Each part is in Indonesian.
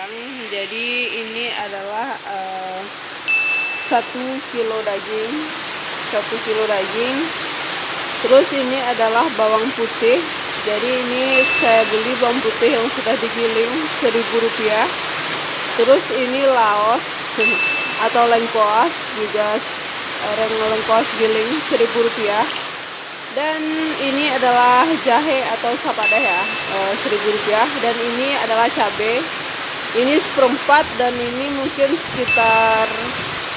rendang. Jadi ini adalah 1 kilo daging, 1 kilo daging. Terus ini adalah bawang putih. Jadi ini saya beli bawang putih yang sudah digiling Rp1.000. Terus ini laos atau lengkuas juga, lengkuas giling Rp1.000. Dan ini adalah jahe atau sapadeh ya, Rp1.000. Dan ini adalah cabai. Ini seperempat dan ini mungkin sekitar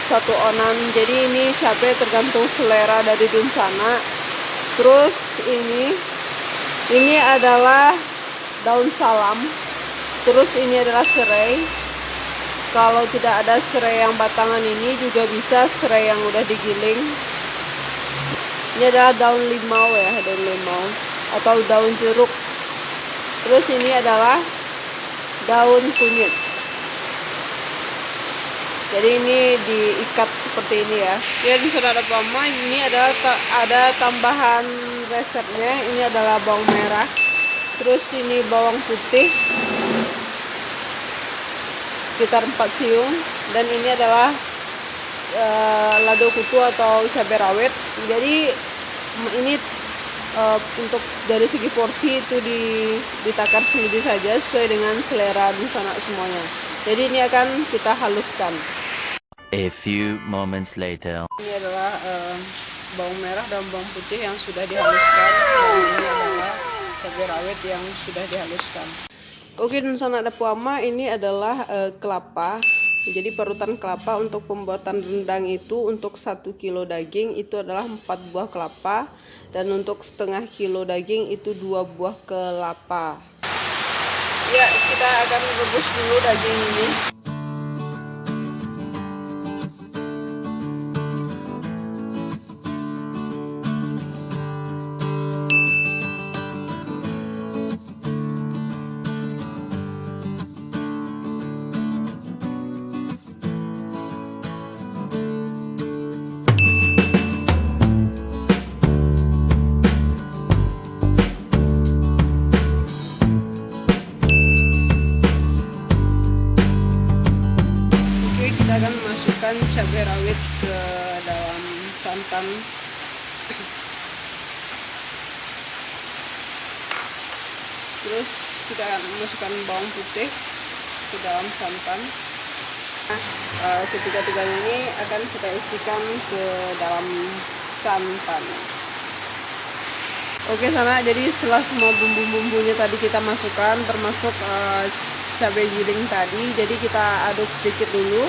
1 onan. Jadi ini cabai tergantung selera dari Dunsana. Terus ini adalah daun salam. Terus ini adalah serai. Kalau tidak ada serai yang batangan ini juga bisa serai yang udah digiling. Ini adalah daun limau ya, daun limau atau daun jeruk. Terus ini adalah daun kunyit. Jadi ini diikat seperti ini ya. Ya, saudara Pama, ini ada tambahan resepnya. Ini adalah bawang merah. Terus ini bawang putih sekitar 4 siung. Dan ini adalah lado kutu atau cabai rawit. Jadi ini untuk dari segi porsi itu ditakar sendiri saja sesuai dengan selera Dunsana semuanya. Jadi ini akan kita haluskan. A few moments later. Ini adalah bawang merah dan bawang putih yang sudah dihaluskan. Dan ini adalah cabai rawit yang sudah dihaluskan. Oke, Dunsana Dapuama, ini adalah kelapa. Jadi parutan kelapa untuk pembuatan rendang itu untuk 1 kilo daging itu adalah 4 buah kelapa. Dan untuk setengah kilo daging itu 2 buah kelapa. Ya, kita akan rebus dulu daging ini. Kita akan masukkan cabai rawit ke dalam santan. Terus kita akan masukkan bawang putih ke dalam santan. Ketiga-tiganya ini akan kita isikan ke dalam santan. Oke, Sana, jadi setelah semua bumbu-bumbunya tadi kita masukkan, termasuk cabai giling tadi, jadi kita aduk sedikit dulu.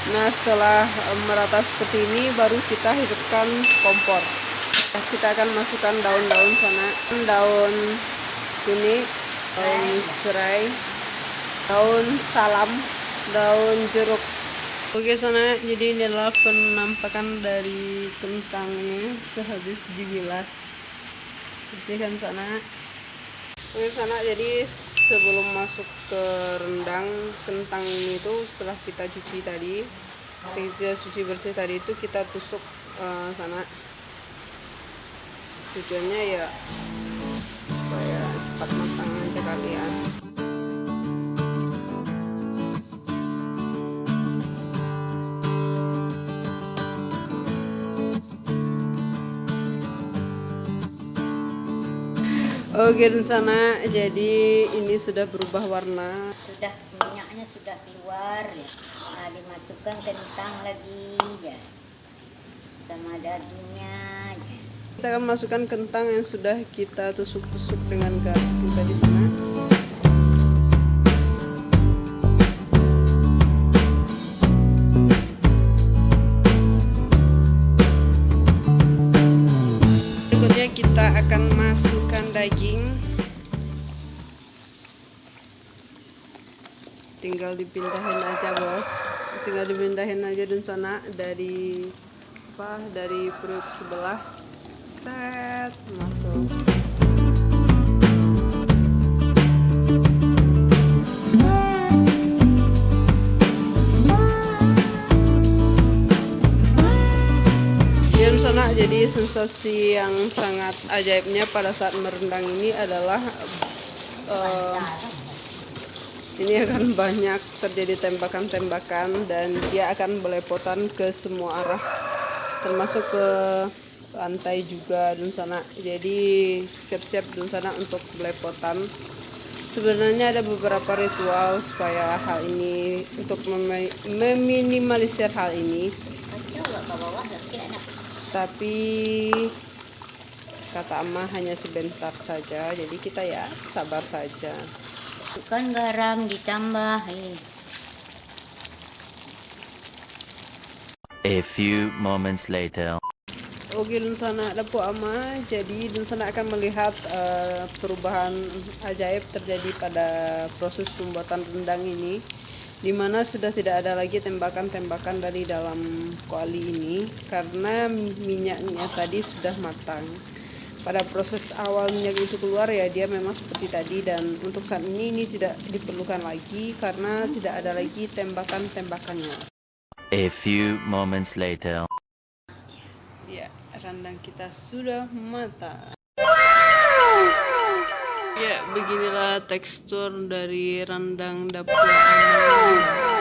Nah, setelah merata seperti ini baru kita hidupkan kompor. Kita akan masukkan daun-daun Sana, daun kunyit, daun serai, daun salam, daun jeruk. Oke, Sana, jadi ini adalah penampakan dari kentangnya sehabis dibilas. Bersihkan Sana. Oke, Sana, jadi sebelum masuk ke rendang, kentang ini itu setelah kita cuci tadi, kita cuci bersih tadi itu kita tusuk Sana. Tujuannya ya supaya cepat matang aja kalian. Oke, Dunsana, jadi ini sudah berubah warna. Sudah minyaknya sudah keluar ya. Nah, dimasukkan kentang lagi ya. Sama dagingnya ya. Kita akan masukkan kentang yang sudah kita tusuk-tusuk dengan garpu tadi Sana. Berikutnya kita akan masukkan daging. Tinggal dipindahin aja, bos. Tinggal dipindahin aja Dunsana dari perut sebelah. Set, masuk. Dunsana, jadi sensasi yang sangat ajaibnya pada saat merendang ini adalah Ini akan banyak terjadi tembakan-tembakan dan dia akan belepotan ke semua arah, termasuk ke lantai juga dun sana. Jadi siap-siap dun sana untuk belepotan. Sebenarnya ada beberapa ritual supaya hal ini, untuk meminimalisir hal ini. Kacau nggak ke bawah lagi anak. Tapi kata Amma hanya sebentar saja, jadi kita ya sabar saja. Bukan garam ditambah. A few moments later. Oke dun sana ada po Amma, jadi dun sana akan melihat perubahan ajaib terjadi pada proses pembuatan rendang ini, dimana sudah tidak ada lagi tembakan-tembakan dari dalam kuali ini karena minyaknya tadi sudah matang. Pada proses awal minyak itu keluar ya dia memang seperti tadi, dan untuk saat ini tidak diperlukan lagi karena tidak ada lagi tembakan-tembakannya. A few moments later. Ya, rendang kita sudah matang. Ya, beginilah tekstur dari rendang dapur Amma.